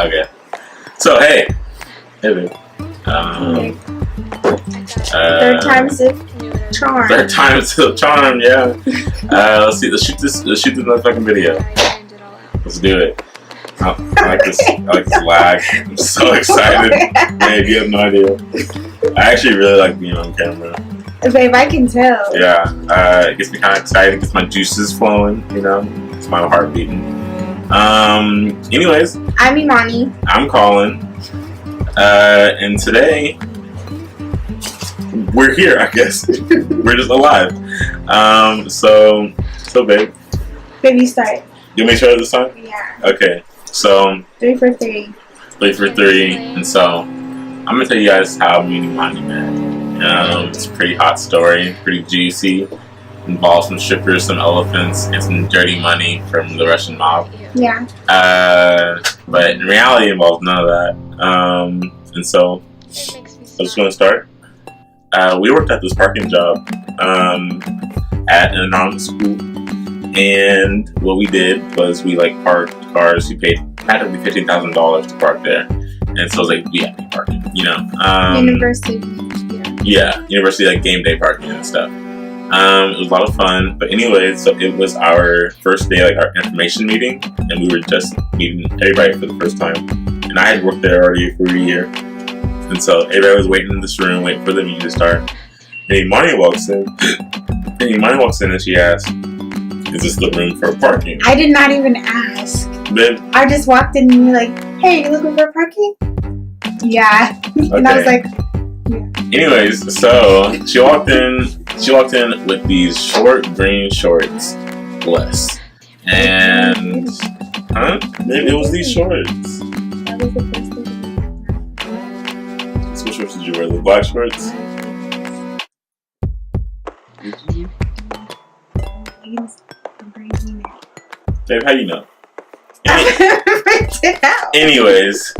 Okay. So hey, babe. Third time's the charm. Third time's the charm. Yeah. Let's see. Let's shoot this motherfucking video. Let's do it. I like this lag. I'm so excited. Babe, you have no idea. I actually really like being on camera. Babe, I can tell. Yeah. It gets me kind of excited. Gets my juices flowing. You know, it's my heart beating. Anyways. I'm Imani. I'm Colin. And today we're here. I guess we're just alive. So babe. Babe, you start. You want me to start this time? Yeah. Okay. So 3 for 3. 3 for 3, and so I'm gonna tell you guys how me and Imani met. It's a pretty hot story, pretty juicy. Involves some strippers, some elephants, and some dirty money from the Russian mob. Yeah. But in reality, it involves none of that. And so I'm just gonna start. We worked at this parking job at an anonymous school. And what we did was we parked cars. We paid practically $15,000 to park there, and so it was like VIP parking, you know. University. Yeah, university game day parking and stuff. It was a lot of fun. But anyway, so it was our first day, our information meeting, and we were just meeting everybody for the first time. And I had worked there already for a year, and so everybody was waiting in this room, waiting for the meeting to start. And Imani walks in, and she asks, "Is this the room for parking?" I did not even ask. Then I just walked in and you're like, "Hey, you looking for parking?" Yeah. And I was like, yeah. Anyways, so she walked in with these short green shorts. Bless. And maybe it was these shorts. That was the first thing. So what shorts did you wear? The black shorts? Babe, how you know? Anyways,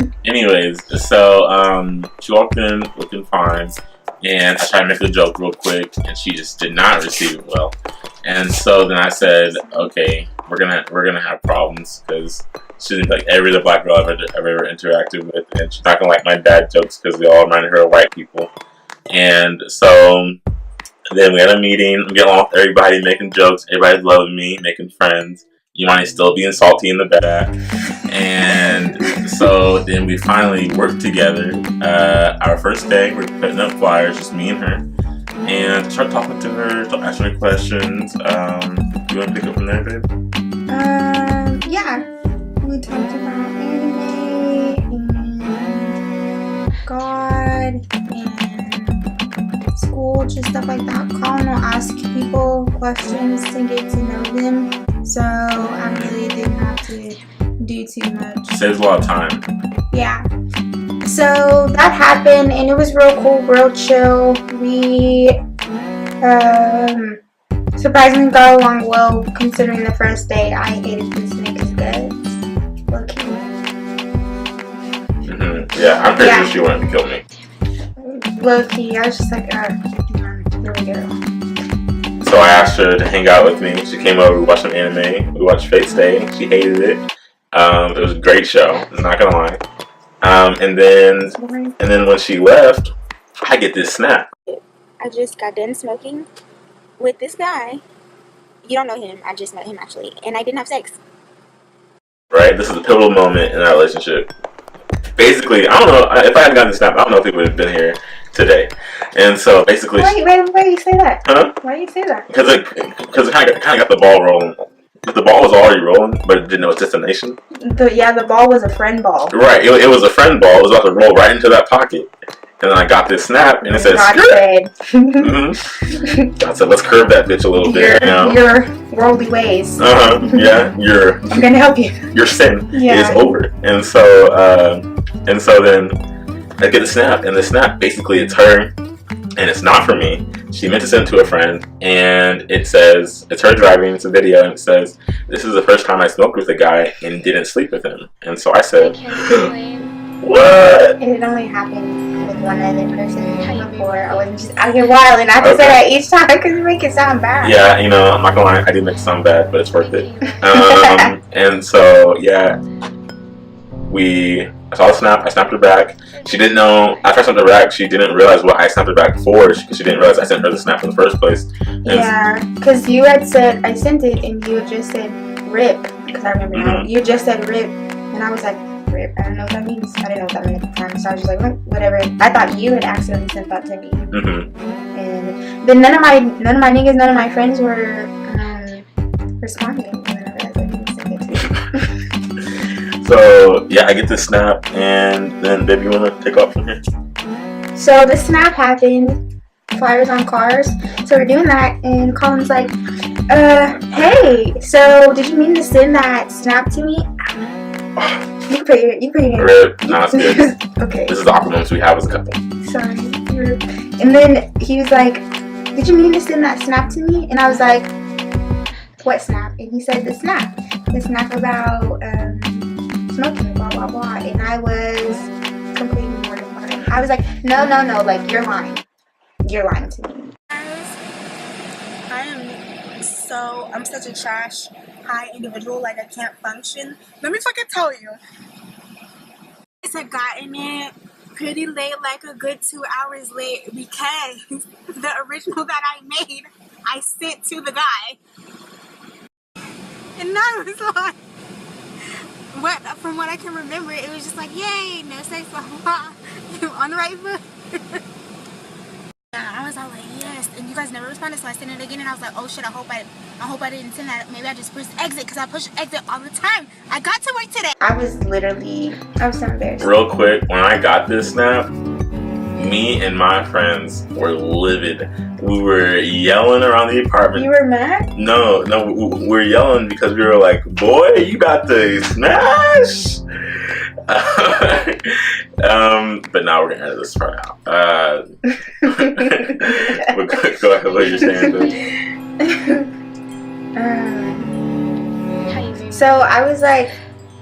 so she walked in looking fine, and I tried to make a joke real quick, and she just did not receive it well. And so then I said, okay, we're gonna have problems, because she's like every other black girl I've ever interacted with, and she's not gonna like my dad jokes because they all reminded her of white people. And so then we had a meeting, I'm getting along with everybody, making jokes, everybody's loving me, making friends. You might still being salty in the bed. And so then we finally worked together. Our first day, we're putting up flyers, just me and her. And start talking to her, to ask her questions. You want to pick up from there, babe? Yeah. We talked about anime and God and school, just stuff like that. Colin will ask people questions to get to know them. So I really didn't have to do too much. Saves a lot of time. Yeah. So that happened, and it was real cool, real chill. We surprisingly got along well, considering the first day I hated this nigga's guts. Low-key. Yeah, I'm pretty sure she wanted to kill me. Low-key, I was just like, here we go. So I asked her to hang out with me. She came over, we watched some anime, we watched Fate Stay. She hated it. It was a great show, I'm not gonna lie. And then when she left, I get this snap. I just got done smoking with this guy. You don't know him, I just met him actually, and I didn't have sex. Right, this is a pivotal moment in our relationship. Basically, I don't know, if I hadn't gotten the snap, I don't know if he would have been here today. And so basically, why do you say that? Huh? Why do you say that? Because it kind of got the ball rolling. The ball was already rolling, but it didn't know its destination. The ball was a friend ball. Right, it was a friend ball. It was about to roll right into that pocket. And then I got this snap, and it says, I said, let's curve that bitch a little bit. Your worldly ways. Yeah, I'm gonna help you. Your sin is over. And so then I get the snap, and the snap, basically it's her, and it's not for me. She meant to send it to a friend, and it says, it's her driving, it's a video, and it says, this is the first time I smoked with a guy and didn't sleep with him. And so I said, what? And it only happened with one other person before. I wasn't just out here wild, and I have to say that each time because you make it sound bad. Yeah, I'm not gonna lie, I did make it sound bad, but it's worth it. And so, yeah, we I saw the snap. I snapped her back. She didn't know. After I snapped her back, she didn't realize what I snapped her back for because she didn't realize I sent her the snap in the first place. And yeah, because you had said I sent it and you had just said rip. Because I remember now. You just said rip, and I was like, rip. I don't know what that means. I didn't know what that meant at the time, so I was just like, whatever. I thought you had accidentally sent that to me. And then none of my niggas, none of my friends were responding. And then I realized I didn't send it to you. So yeah, I get the snap, and then baby, you wanna take off from here? So the snap happened. Flyers on cars. So we're doing that, and Colin's like, hey. So did you mean to send that snap to me? You put your hand. Rip. Nah, it's good. Okay. This is the awkward moments we have as a couple. Sorry. Rip. And then he was like, did you mean to send that snap to me? And I was like, what snap? And he said the snap. The snap about smoking, blah, blah, blah. And I was completely mortified. I was like, no, like, you're lying. You're lying to me. I'm such a trash high individual, like I can't function. Let me fucking tell you. I had gotten it pretty late, like a good 2 hours late, because the original that I made, I sent to the guy. And I was like, from what I can remember, it was just like, yay, no sex, blah, blah, blah. You on the right foot? I was all like, yes, and you guys never responded, so I sent it again, and I was like, oh shit, I hope I didn't send that. Maybe I just pushed exit, because I push exit all the time. I got to work today. I was so embarrassed. Real quick, when I got this snap, me and my friends were livid. We were yelling around the apartment. You were mad? No, we were yelling because we were like, boy, you got the smash! But now we're gonna edit this part out. But go ahead, what you're saying. So I was like,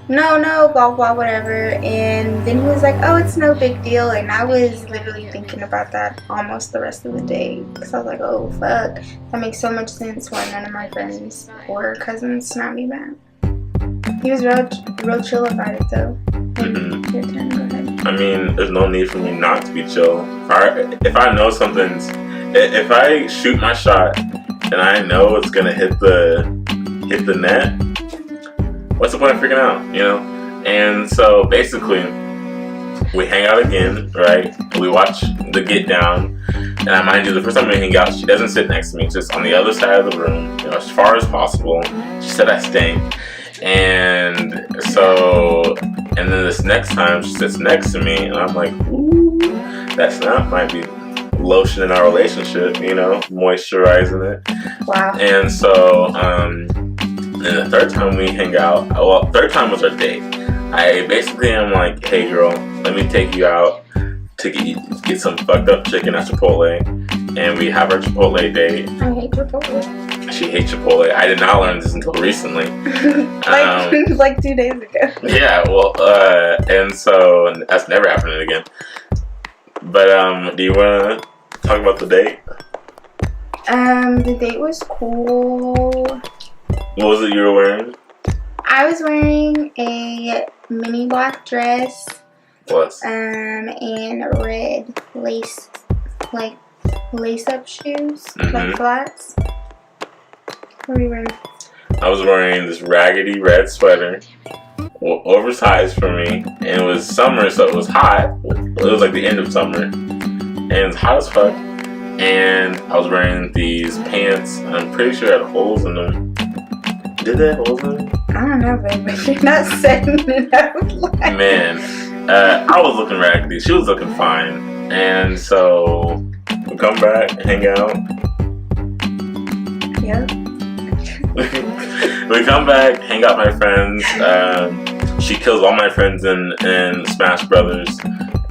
no, blah, blah, whatever. And then he was like, oh, it's no big deal. And I was literally thinking about that almost the rest of the day. Because I was like, oh, fuck. That makes so much sense why none of my friends or cousins snapped me back. He was real chill about it, though. Your turn, go ahead. I mean, there's no need for me not to be chill. If I know something's... If I shoot my shot and I know it's going to hit the net, what's the point of freaking out, you know? And so basically, we hang out again, right? We watch the Get Down, and I mind you, the first time we hang out, she doesn't sit next to me, just on the other side of the room, you know, as far as possible. She said I stink, and so, and then this next time she sits next to me, and I'm like, ooh, that snap might be lotion in our relationship, you know, moisturizing it. Wow. And so, and the third time we hang out, well, third time was our date. I basically am like, hey girl, let me take you out to get some fucked up chicken at Chipotle. And we have our Chipotle date. I hate Chipotle. She hates Chipotle. I did not learn this until recently. like 2 days ago. Yeah, well, and so that's never happening again. But do you want to talk about the date? The date was cool. What was it you were wearing? I was wearing a mini black dress. What? And red lace up shoes, like flats. What were you wearing? I was wearing this raggedy red sweater, oversized for me, and it was summer, so it was hot. It was like the end of summer, and it's hot as fuck. And I was wearing these pants, and I'm pretty sure it had holes in them. Did they have holes in them? I don't know, baby. You're not setting it out like... Man, I was looking raggedy. She was looking fine. And so, we come back, hang out. Yep. We come back, hang out with my friends. She kills all my friends in Smash Brothers.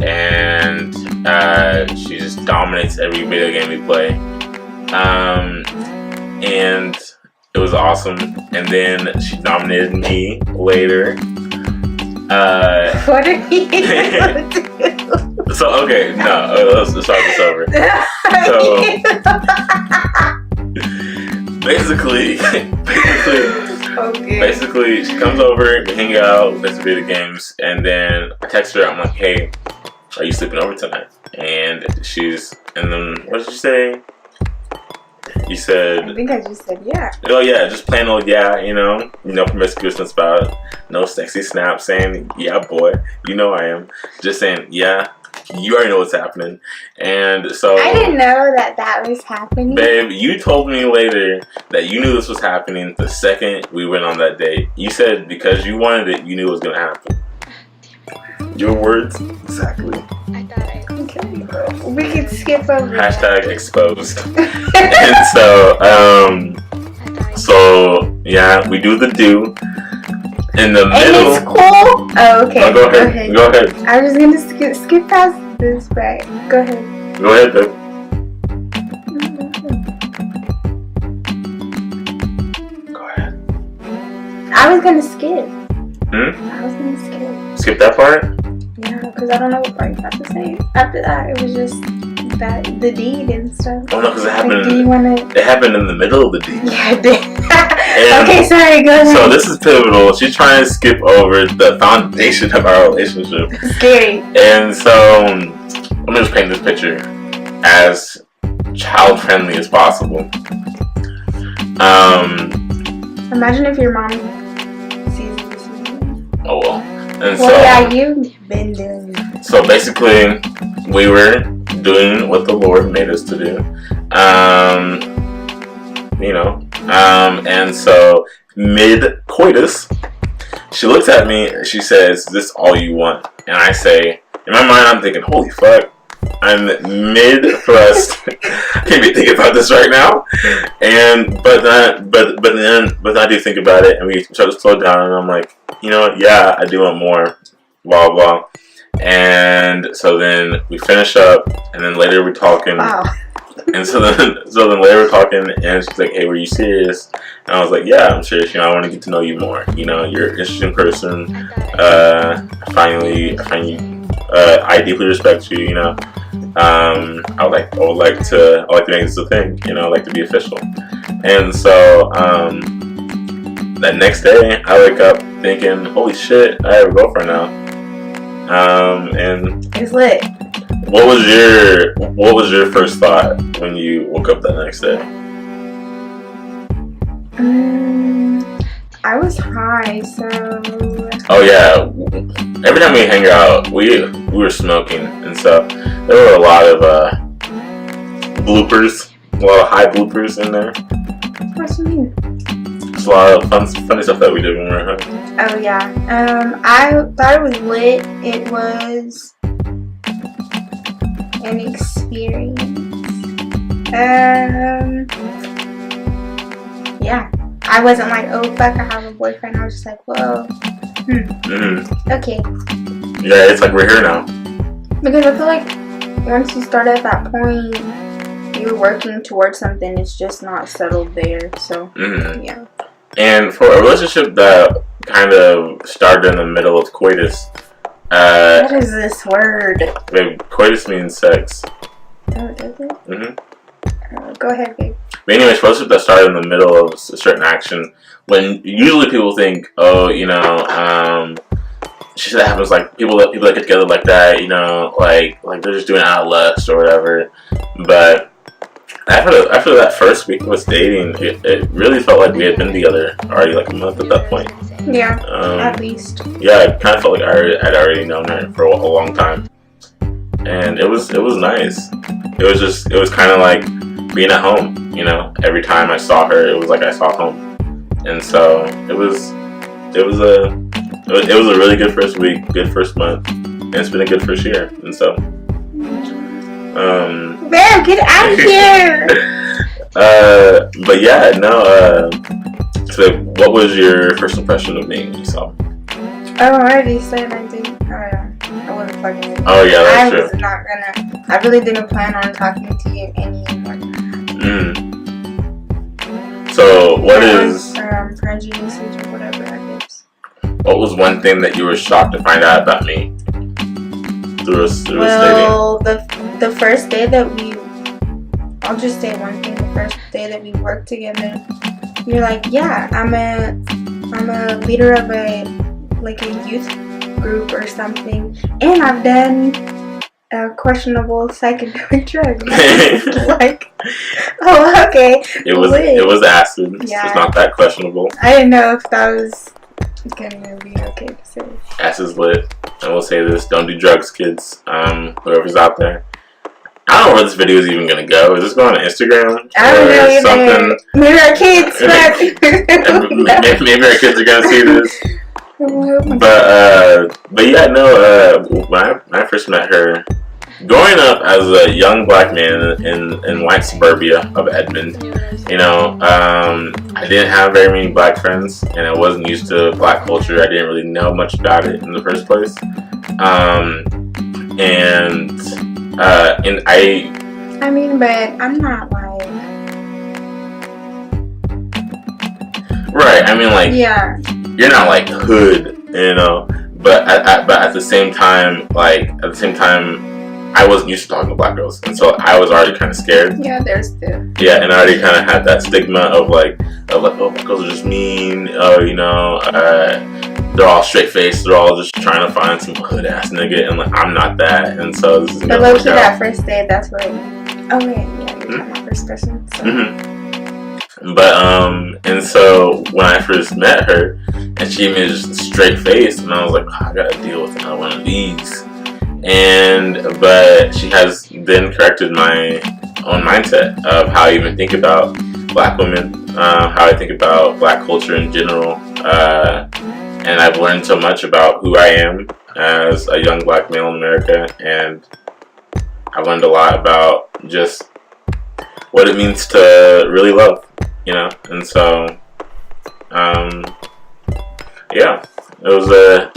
And she just dominates every video game we play. And it was awesome. And then she nominated me later. What are you gonna do? So, okay, no, let's start this over. So, basically, Okay. Basically, she comes over, we hang out, we play some video games, and then I text her. I'm like, "Hey, are you sleeping over tonight?" And then what did you say? You said, I think I just said yeah. "Oh yeah, just plain old yeah, no promiscuousness about it, no sexy snap saying yeah, boy, you know I am, just saying yeah." You already know what's happening. And so I didn't know that was happening. Babe, you told me later that you knew this was happening the second we went on that date. You said because you wanted it, you knew it was going to happen. Your words? Exactly. I thought I... Okay. We could skip over Hashtag exposed. And so yeah, we do the do. In the middle. And it's cool? Oh, okay. Oh, go ahead. Go ahead. I was going to skip past this, right? Go ahead. Go ahead, babe. Go ahead. I was going to skip. I was going to skip. Skip that part? Yeah, because I don't know what part you're about to say. After that, it was just the deed and stuff. Oh no, because it happened. Do you want to... It happened in the middle of the deed. Yeah, it did. Okay, sorry, go ahead. So this is pivotal. She's trying to skip over the foundation of our relationship. Scary. And so, let me just paint this picture as child-friendly as possible. Imagine if your mom sees this. Oh well. And well, so, yeah, you've been doing it. So basically, we were doing what the Lord made us to do. And so mid-coitus, she looks at me and she says, "Is this all you want?" And I say, in my mind, I'm thinking, holy fuck, I'm mid-thrust. I can't be thinking about this right now. But then I do think about it, and we try to slow down, and I'm like, you know what? Yeah, I do want more. Blah blah. And so then we finish up, and then later we're talking. Wow. And so then later we're talking, and she's like, "Hey, were you serious?" And I was like, "Yeah, I'm serious. I want to get to know you more. You're an interesting person. I deeply respect you. I would like to make this a thing. I'd like to be official." And so that next day, I wake up thinking, "Holy shit, I have a girlfriend now." And it's lit. What was your first thought when you woke up that next day? I was high, so. Oh yeah, every time we hang out, we were smoking, and so there were a lot of bloopers, a lot of high bloopers in there. What do you mean? There's a lot of funny stuff that we did when we were high. Oh yeah. I thought it was lit. It was an experience. Yeah. I wasn't like, oh fuck, I have a boyfriend. I was just like, whoa. Okay. Yeah, it's like we're here now. Because I feel like once you start at that point, you're working towards something. It's just not settled there. So yeah. And for a relationship that kind of started in the middle of coitus. What is this word? Babe, coitus means sex. Oh, does it? Go ahead, babe. But anyways, relationship that started in the middle of a certain action, when usually people think, oh, shit that happens, like people that get together like that, like they're just doing it out of lust or whatever. But after that first week of us dating, it really felt like we had been together already like a month at that point. Yeah, at least. Yeah, it kind of felt like I'd already known her for a long time, and it was nice. It was kind of like being at home. Every time I saw her, it was like I saw home, and so it was a really good first week, good first month, and it's been a good first year, and so. Man, get out of here! But yeah, no. So, what was your first impression of me when you saw me? Oh, I already said I didn't. I wasn't fucking with you. Oh yeah, that's true. I was not gonna. I really didn't plan on talking to you anymore. So what is prejudice or whatever, I guess. What was one thing that you were shocked to find out about me through us dating? Well, the first day that I'll just say one thing. The first day that we worked together, you're like, yeah, I'm a I'm a leader of a youth group or something, and I've done questionable psychedelic drugs. Oh, okay. It was acid. Yeah. It's not that questionable. I didn't know if that was gonna be okay to say. Acid's lit. I will say this: don't do drugs, kids. Whoever's out there. I don't know where this video is even gonna go. Is this going on Instagram? I don't know either. Something? Maybe our kids. Maybe our kids are gonna see this. But yeah, no. When I first met her, growing up as a young black man in white suburbia of Edmond, you know, I didn't have very many black friends, and I wasn't used to black culture. I didn't really know much about it in the first place, I mean, but I'm not like. Right. I mean, like. Yeah. You're not like hood, you know. But at the same time, I wasn't used to talking to black girls, and so I was already kind of scared. Yeah, there's the. Yeah, and I already kind of had that stigma of like, oh, black girls are just mean. Oh, you know, they're all straight faced. They're all just trying to find some hood ass nigga, and like I'm not that. And so this is. But low key, that first date, that's what. Oh wait, yeah, you're talking about first person. So. But and so when I first met her, and she gave me just straight face, and I was like, oh, I gotta deal with another one of these. But she has then corrected my own mindset of how I even think about black women, how I think about black culture in general, and I've learned so much about who I am as a young black male in America, and I've learned a lot about just what it means to really love, you know. And so, yeah, it was a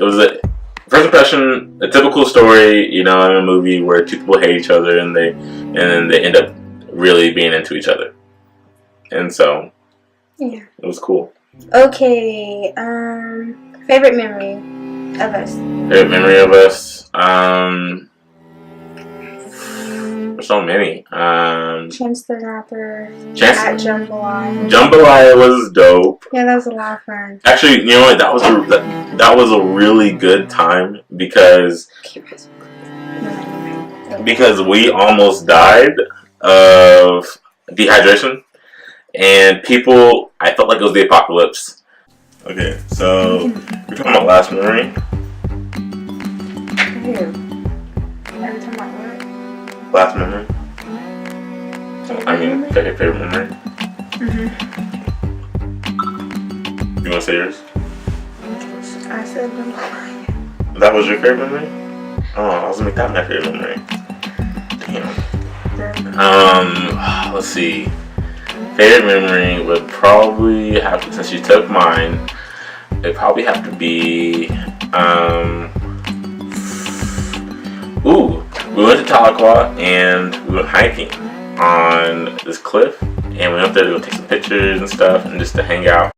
first impression, a typical story, you know, in a movie where two people hate each other and then they end up really being into each other. And so, yeah, it was cool. Okay, favorite memory of us. Favorite memory of us. There's so many. Chance the Rapper. At Jambalaya. Jambalaya was dope. Yeah, that was a lot of fun. Actually, you know what? That was a really good time because we almost died of dehydration, and I felt like it was the apocalypse. Okay, so we're talking about last memory. Last memory. Favorite memory. You want to say yours? I said Jambalaya. That was your favorite memory? Oh, I was gonna make that my favorite memory. Damn. Let's see. Favorite memory would probably have to, since you took mine, it'd probably have to be, we went to Tahlequah and we went hiking on this cliff, and we went up there to go take some pictures and stuff and just to hang out.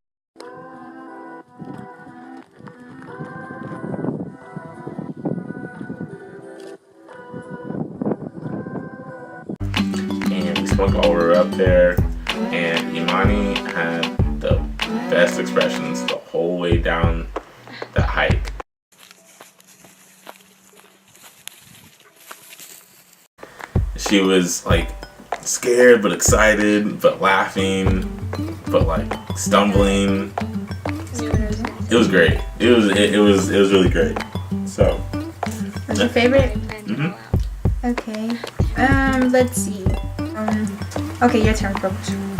And we smoked while we were up there, and Imani had the best expressions the whole way down the hike. She was like scared but excited but laughing but like stumbling. It was great. It was really great. So. What's your favorite? Okay. Let's see. Okay, your turn for question.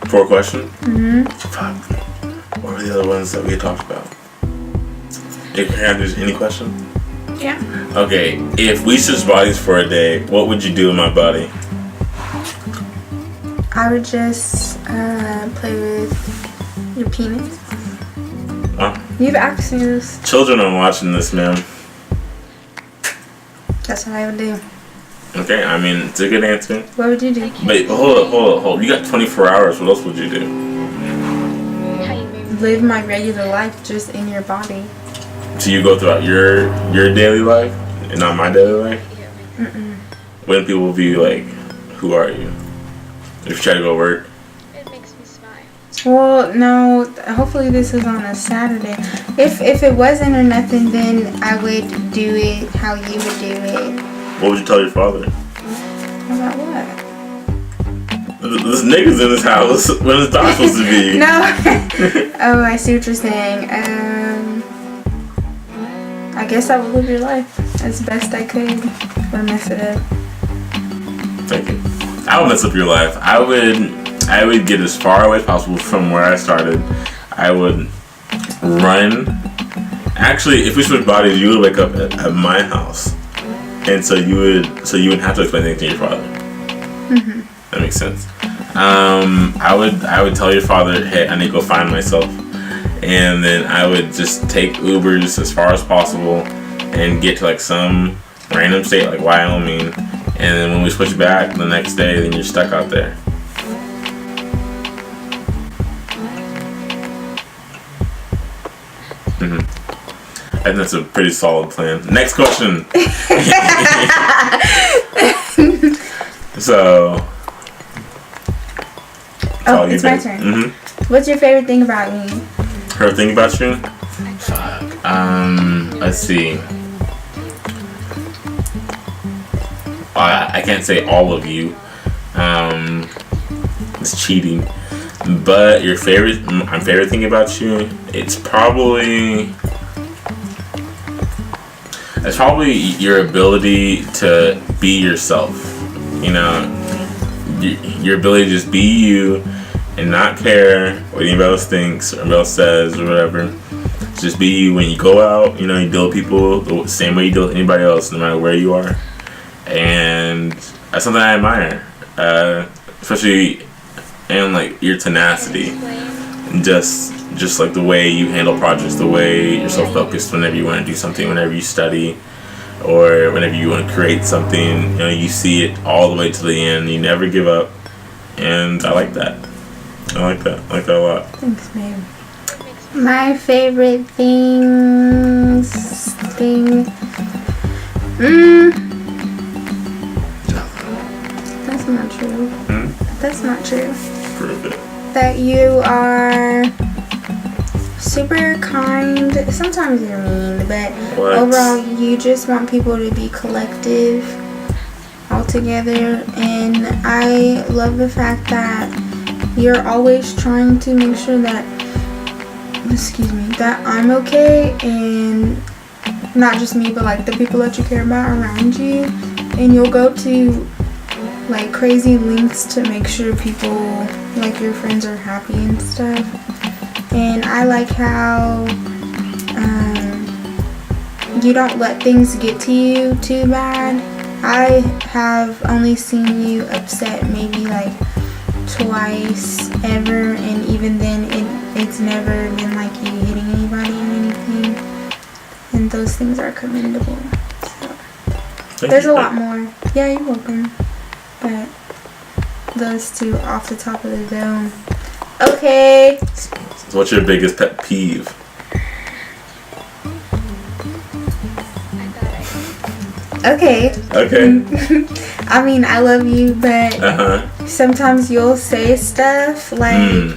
For a question? Fuck. What were the other ones that we had talked about? Can I do any question? Yeah. Okay, if we switched bodies for a day, what would you do in my body? I would just play with your penis. You've asked me this. Children are watching this, ma'am. That's what I would do. Okay, I mean, it's a good answer. What would you do? Wait, hold up. You got 24 hours. What else would you do? Live my regular life just in your body. So you go throughout your daily life and not my daily life? When people be like, who are you? If you try to go work? It makes me Well, no. Hopefully this is on a Saturday. If it wasn't or nothing, then I would do it how you would do it. What would you tell your father? About what? There's niggas in this house. What is that supposed to be? No. Oh, I see what you're saying. I guess I would live your life as best I could, or mess it up. Thank you. I would mess up your life. I would get as far away as possible from where I started. I would run. Actually, if we switch bodies, you would wake up at my house, and so you wouldn't have to explain anything to your father. Mm-hmm. That makes sense. I would tell your father, hey, I need to go find myself, and then I would just take Ubers as far as possible and get to like some random state like Wyoming, and then when we switch back the next day, then you're stuck out there. Mm-hmm. I think that's a pretty solid plan. Next question. So. Oh, it's my turn. Mm-hmm. What's your favorite thing about me? Favorite thing about you? Let's see. I can't say all of you. It's cheating. But my favorite thing about you, it's probably your ability to be yourself. You know, your ability to just be you and not care what anybody else thinks or anybody else says or whatever. Just be you when you go out. You know, you deal with people the same way you deal with anybody else, no matter where you are. And that's something I admire, especially in like your tenacity, and just like the way you handle projects, the way you're so focused whenever you want to do something, whenever you study, or whenever you want to create something. You know, you see it all the way to the end. You never give up, and I like that. I like that a lot. Thanks, babe. My favorite thing. That's not true. That's not true. Prove it. That you are super kind. Sometimes you're mean, but overall you just want people to be collective all together. And I love the fact that you're always trying to make sure that I'm okay, and not just me, but like the people that you care about around you. And you'll go to like crazy lengths to make sure people, like your friends, are happy and stuff. And I like how you don't let things get to you too bad. I have only seen you upset maybe like twice ever, and even then it's never been like you hitting anybody or anything, and those things are commendable. So there's a lot more. Yeah, you're welcome. But those two off the top of the dome. Okay. So what's your biggest pet peeve? Okay. I mean, I love you, but sometimes you'll say stuff like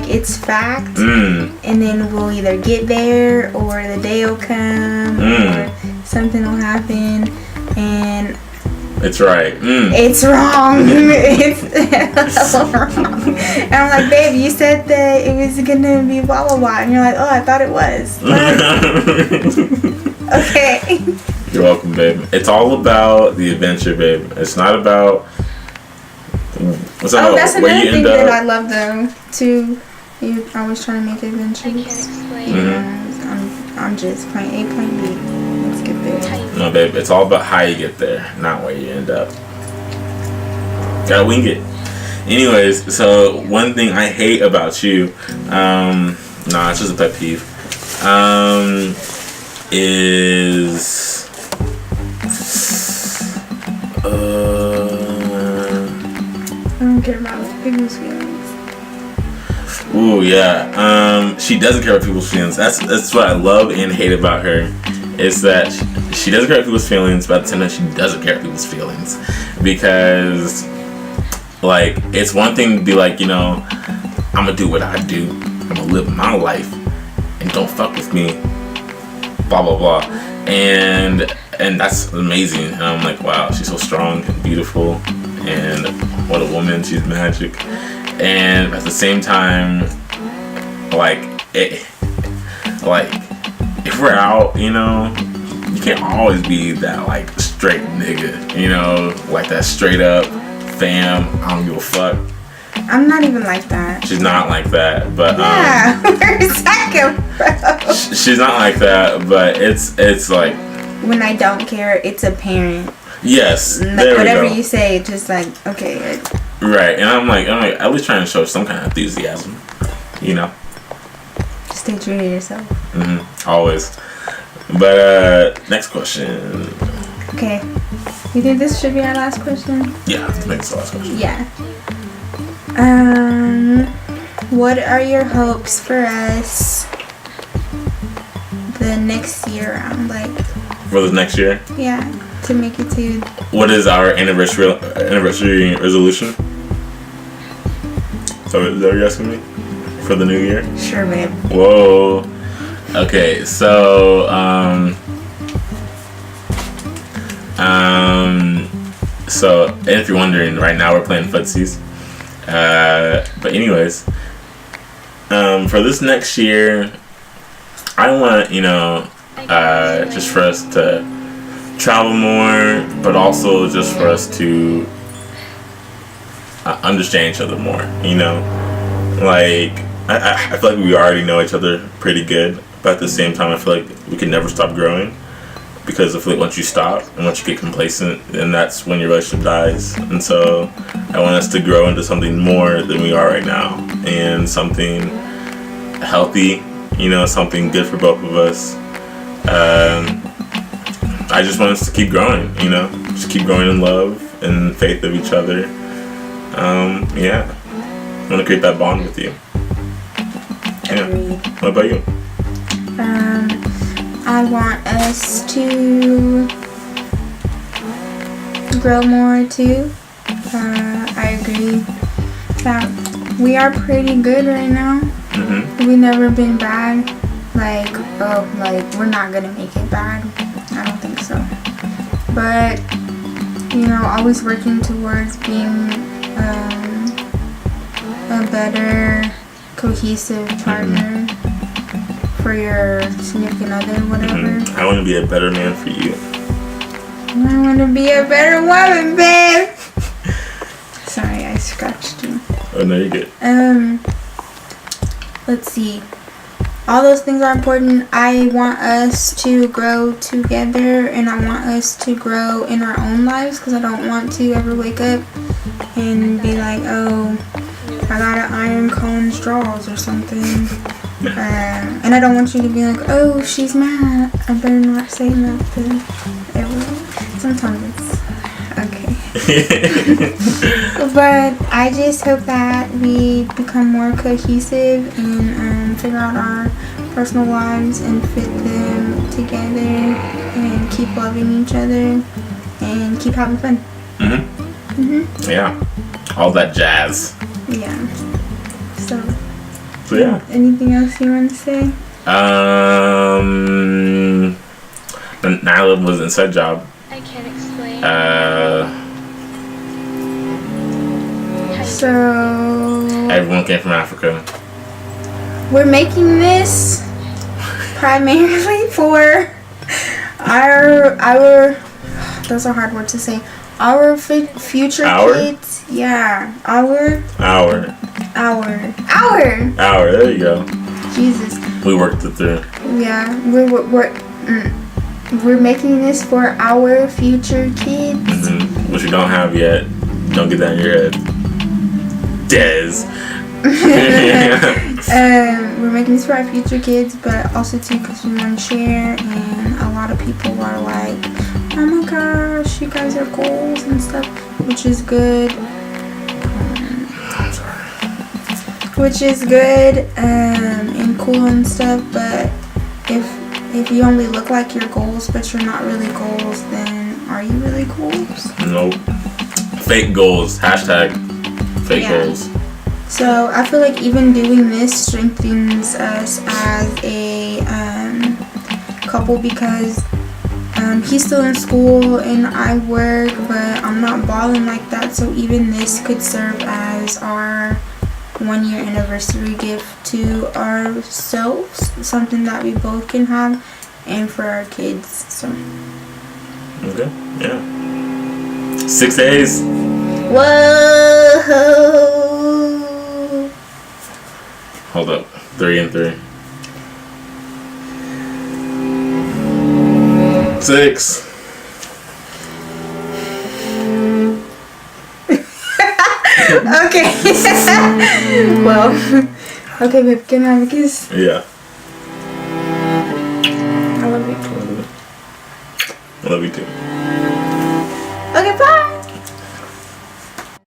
it's fact, and then we'll either get there or the day will come or something will happen, and it's right. It's wrong. It's wrong. And I'm like, babe, you said that it was gonna be blah blah blah, and you're like, oh, I thought it was. Okay. You're welcome, babe. It's all about the adventure, babe. It's not about. That's another thing that I love, though. Too, you always trying to make adventures. I'm just point A, point B. Let's get there. No, babe. It's all about how you get there, not where you end up. Gotta wing it. Anyways, so one thing I hate about you, it's just a pet peeve, is I don't care about people's feelings. Ooh, yeah. She doesn't care about people's feelings. That's what I love and hate about her. Is that she doesn't care about people's feelings, but at the same time she doesn't care about people's feelings. Because, like, it's one thing to be like, you know, I'm gonna do what I do. I'm gonna live my life, and don't fuck with me. Blah blah blah, and that's amazing. And I'm like, wow, she's so strong and beautiful, and what a woman. She's magic. And at the same time, if we're out, you can't always be that like straight nigga, like that straight up fam. I don't give a fuck. I'm not even like that. She's not like that, but yeah, where's that come from? She's not like that, but it's like when I don't care, it's apparent. Yes, like, whatever you say, just like okay. Right, and I'm like at least trying to show some kind of enthusiasm, Just stay true to yourself. Always. But next question. Okay, you think this should be our last question? Yeah, I think it's the last question. Yeah. What are your hopes for us the next year round? Like for this next year? Yeah, to make it to. What is our anniversary resolution? So is that what you're asking me? For the new year? Sure, babe. Whoa. Okay, so so and if you're wondering, right now we're playing footsies. But anyways, for this next year, I want just for us to travel more, but also just for us to understand each other more. Like I feel like we already know each other pretty good, but at the same time, I feel like we can never stop growing. Because I feel like once you stop and once you get complacent, then that's when your relationship dies. And so I want us to grow into something more than we are right now, and something healthy, something good for both of us. I just want us to keep growing, just keep growing in love and faith of each other. Yeah, I want to create that bond with you. Yeah. What about you? I want us to grow more too. I agree that we are pretty good right now. We've never been bad. Like we're not gonna make it bad. I don't think so. But always working towards being a better, cohesive partner. For your significant other, whatever. I want to be a better man for you. I want to be a better woman, babe. Sorry, I scratched you. Oh no, you're good. Let's see. All those things are important. I want us to grow together, and I want us to grow in our own lives, because I don't want to ever wake up and be like, oh, I gotta iron Colin's drawers or something. And I don't want you to be like, oh, she's mad, I better not say nothing. Sometimes it's okay. But I just hope that we become more cohesive and figure out our personal lives and fit them together and keep loving each other and keep having fun. Yeah, all that jazz. Yeah. So yeah. Anything else you want to say? Nyla was inside job. I can't explain. So everyone came from Africa. We're making this primarily for our that's a hard word to say. Our future kids. Yeah. Our. There you go. Jesus. We worked it through. Yeah. We're making this for our future kids. Which you don't have yet. Don't get that in your head. Des. We're making this for our future kids, but also too because we want to share, and a lot of people are like, oh my gosh, you guys are goals and stuff, which is good. I'm sorry. Which is good and cool and stuff, but if you only look like your goals but you're not really goals, then are you really goals? Nope. Fake goals. Hashtag fake goals. So I feel like even doing this strengthens us as a couple because he's still in school and I work, but I'm not balling like that. So even this could serve as our 1 year anniversary gift to ourselves, something that we both can have, and for our kids. So okay, yeah. 6 days. Whoa! Hold up. 3 and 3. 6. Okay. Well, okay, babe, can I have a kiss? Yeah. I love you. I love you too. Okay, bye.